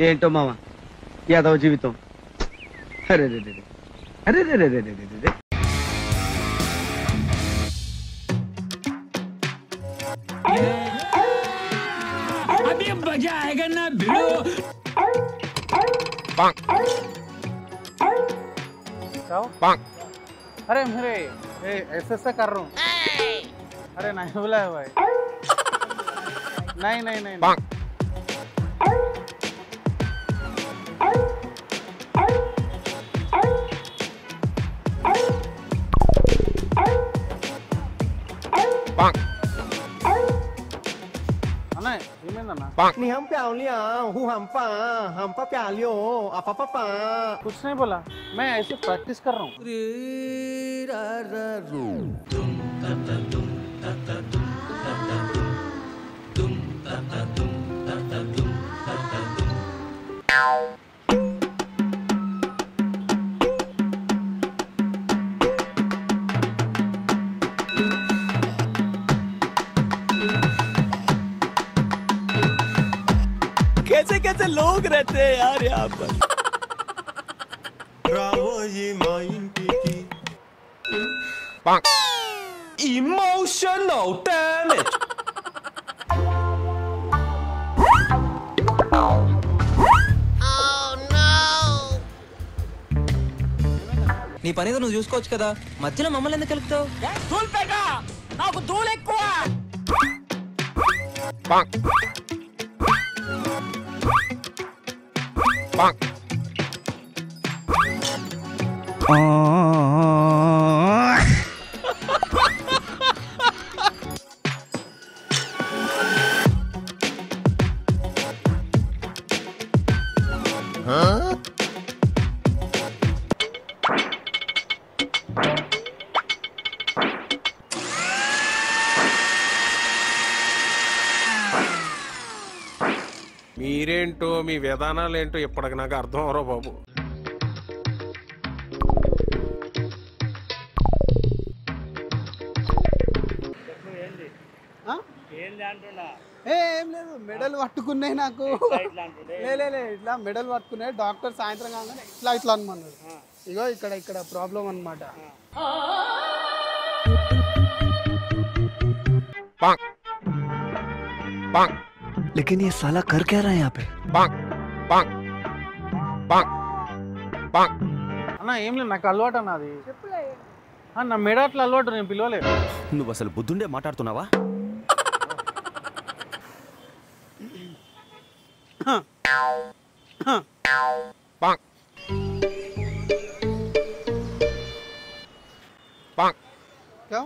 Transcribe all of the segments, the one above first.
ఏంటో మామ యాదవ జీవితం. అరే రే రే అరే రే రే రే రే రే. अभी मजा आएगा ना भिड़ो। अरे मेरे ऐसा कर रहा हूँ। अरे नहीं बोला है भाई। नहीं नहीं नहीं, नहीं। नहीं हम प्यार लिया हूँ हम पा प्यार लियो आपा पापा कुछ नहीं बोला, मैं ऐसे प्रैक्टिस कर रहा हूँ। कैसे कैसे लोग रहते हैं यार यहाँ पर। Emotional damage. నీ పనిగా నువ్వు చూసుకోవచ్చు కదా, మధ్యలో మమ్మల్ని ఎందుకు కలుపుతావు? నాకు ధూళి ఎక్కువ. మీరేంటో మీ విధానాలు ఏంటో ఇప్పటికి నాకు అర్థం అవరో బాబు. ఏం లేదు, మెడల్ పట్టుకున్నాయి నాకు. లే ఇట్లా మెడల్ పట్టుకున్నాయి. డాక్టర్ సాయంత్రం కాగానే ఇట్లా ఇట్లా అనమన్నాడు. ఇగో ఇక్కడ ఇక్కడ ప్రాబ్లం అన్నమాట. लेकिन ये साला कर क्या रहा है यहाँ पे? అన్న ఏం లేదు, నాకు అలవాటు అన్నది. నా మెడ అట్లా అలవాటు, నేను పిలవలేదు. నువ్వు అసలు బుద్ధుండే మాట్లాడుతున్నావా? क्या?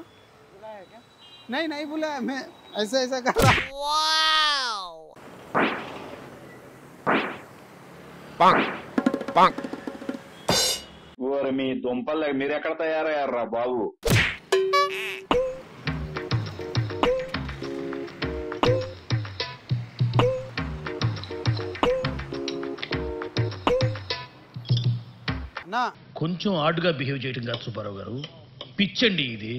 नहीं नहीं बुलाया, मैं ऐसा ऐसा कर रहा हूँ. మీ దుంపలు మీరు ఎక్కడ తయారయ్యారా బాబు? కొంచెం ఆడుగా బిహేవ్ చేయడం కాదు సుబ్బారావు గారు, పిచ్చండి ఇది.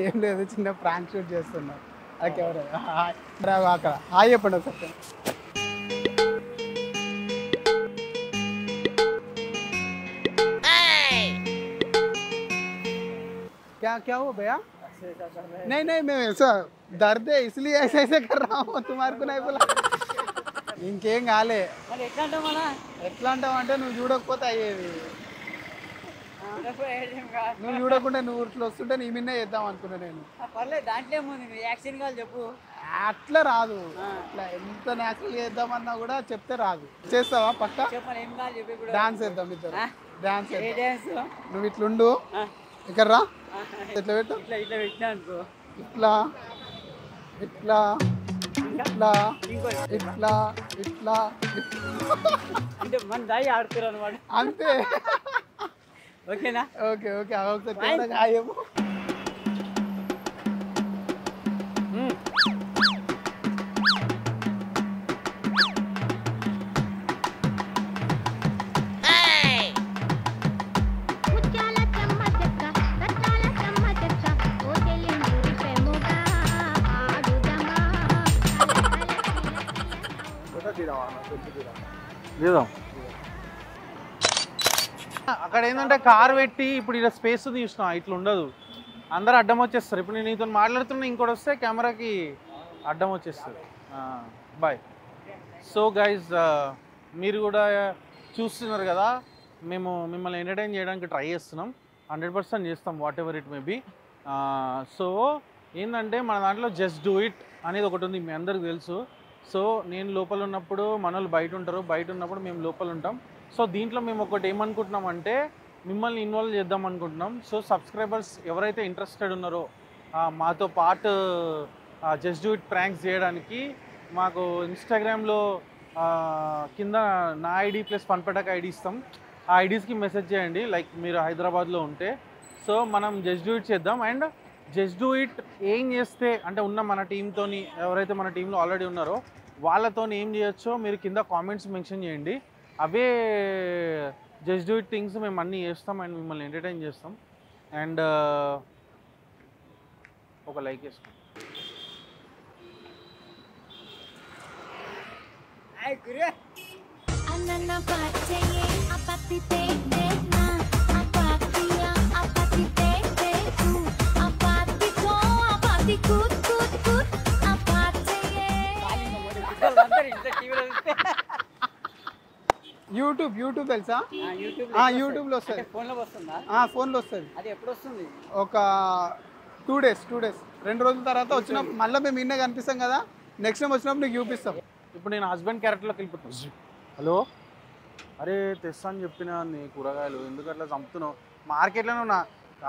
ఏం లేదు, చిన్న ప్రాంక్ షూట్ చేస్తున్నా. అక్కడ హాయ్ చెప్పండి ఒకసారి. क्या क्या हुआ भैया? नहीं नहीं, मैं ऐसा दर्द है इसलिए ऐसे ऐसे कर रहा हूँ. तुम्हारे को नहीं बोला. ఇంకేం కాలే. ఎట్లా అంటావు అంటే నువ్వు చూడకపోతే అయ్యేది. నువ్వు చూడకుండా నువ్వు ఇట్లా వస్తుంటే నీ మిన్నే చేద్దాం అనుకున్నా నేను. దాంట్లో యాక్షన్ కాదు చెప్పు. అట్లా రాదు, అట్లా ఎంత న్యాచురల్ చేద్దామన్నా కూడా చెప్తే రాదు. చేస్తావా పక్క? డాన్స్ చేద్దాం ఇద్దరు. డాన్స్ నువ్వు ఇట్లుండు, ఇక్కడ రా. ఇట్లా పెట్టు, ఇట్లా పెట్టినా అనుకో. ఇట్లా ఇట్లా ఇట్లా ఇట్లా ఇట్లా అంటే మన దాయి ఆడుతున్నారు అనమాట. అంతే. ఓకేనా? Okay okay. ఒకసారి హాయము. దిగుదాం. అక్కడ ఏంటంటే కార్ పెట్టి ఇప్పుడు ఇలా స్పేస్ తీసిన ఇట్లా ఉండదు, అందరూ అడ్డం వచ్చేస్తారు. ఇప్పుడు నేను నీతో మాట్లాడుతున్నా, ఇంకోటి వస్తే కెమెరాకి అడ్డం వచ్చేస్తుంది. బాయ్. సో గైజ్, మీరు కూడా చూస్తున్నారు కదా, మేము మిమ్మల్ని ఎంటర్టైన్ చేయడానికి ట్రై చేస్తున్నాం, 100% చేస్తాం, whatever it may be. So ఏంటంటే మన దాంట్లో జస్ట్ డూ ఇట్ అనేది ఒకటి ఉంది, మీ అందరికి తెలుసు. సో నేను లోపల ఉన్నప్పుడు మన వాళ్ళు బయట ఉంటారు, బయట ఉన్నప్పుడు మేము లోపల ఉంటాం. సో దీంట్లో మేము ఒకటి ఏమనుకుంటున్నాం అంటే మిమ్మల్ని ఇన్వాల్వ్ చేద్దాం అనుకుంటున్నాం. సో సబ్స్క్రైబర్స్ ఎవరైతే ఇంట్రెస్టెడ్ ఉన్నారో మాతో పాటు జస్ట్ డూ ఇట్ ప్రాంక్స్ చేయడానికి, మాకు ఇన్స్టాగ్రామ్లో కింద నా ఐడి ప్లస్ ఫన్పటాక్ ఐడి ఇస్తాం, ఆ ఐడీస్కి మెసేజ్ చేయండి, లైక్ మీరు హైదరాబాద్లో ఉంటే. సో మనం జస్ట్ డూ ఇట్ చేద్దాం. అండ్ జస్ట్ డూ ఇట్ ఏం చేస్తే అంటే ఉన్న మన టీంతోని, ఎవరైతే మన టీంలో ఆల్రెడీ ఉన్నారో వాళ్ళతో ఏం చేయొచ్చో మీరు కింద కామెంట్స్ మెన్షన్ చేయండి. అవే జస్ట్ డూ ఇట్ థింగ్స్ మేము అన్నీ చేస్తాం అండ్ మిమ్మల్ని ఎంటర్టైన్ చేస్తాం. అండ్ ఒక లైక్ వేస్తాం. యూట్యూబ్ తెలుసా? యూట్యూబ్లో వస్తుంది, ఫోన్లో వస్తుందా? ఫోన్లో వస్తుంది. అది ఎప్పుడు వస్తుంది? ఒక 2 days 2 రోజుల తర్వాత వచ్చిన మళ్ళీ మేము ఇన్నే కనిపిస్తాం కదా, నెక్స్ట్ టైం వచ్చినప్పుడు నీకు చూపిస్తాం. ఇప్పుడు నేను హస్బెండ్ క్యారెక్టర్లోకి వెళ్ళిపోతాను. హలో, అరే తెస్తా అని చెప్పిన నీ కూరగాయలు ఎందుకు అట్లా చంపుతున్నావు? మార్కెట్లోనే ఉన్నా.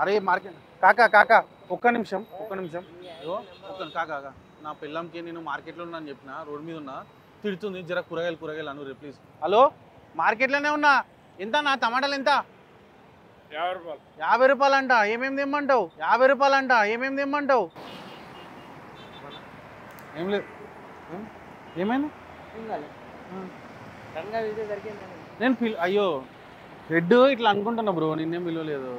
అరే మార్కెట్ కాకా ఒక్క నిమిషం కాకా, నా పిల్లంకి నేను మార్కెట్లో ఉన్నా అని చెప్పిన, రోడ్ మీద ఉన్నా, తిడుతుంది, జర కూరగాయలు అను రే ప్లీజ్. హలో, మార్కెట్లోనే ఉన్నా. ఎంత నా టమాటాలు ఎంత? 50 రూపాయలు అంట. ఏమేమి తెమ్మంటావు? 50 రూపాయలు అంట. ఏమేమి తెమ్మంటావు? ఏం లేదు. ఏమైంది? నేను అయ్యో హెడ్ ఇట్లా అనుకుంటున్నా బ్రో, నిన్నేం పిలవలేదు.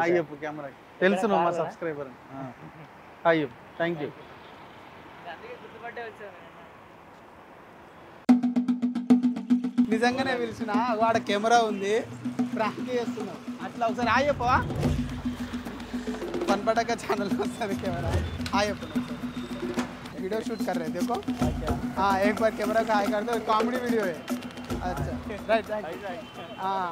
అయ్యప్పు కెమెరా తెలుసు, నువ్వు మా సబ్స్క్రైబర్. అయ్యో థ్యాంక్ యూ. నిజంగానే పిలిచిన, వాడ కెమెరా ఉంది, ప్రాంక్ చేస్తున్నావు అట్లా. ఒకసారి ఆయప్పవా, ఫన్పటాక్ ఛానల్ వస్తుంది कैमरा. ఆయప్ప वीडियो शूट कर रहे देखो. एक बार कैमरा का हाई कर दो, कॉमेडी वीडियो है. अच्छा राइट. हाँ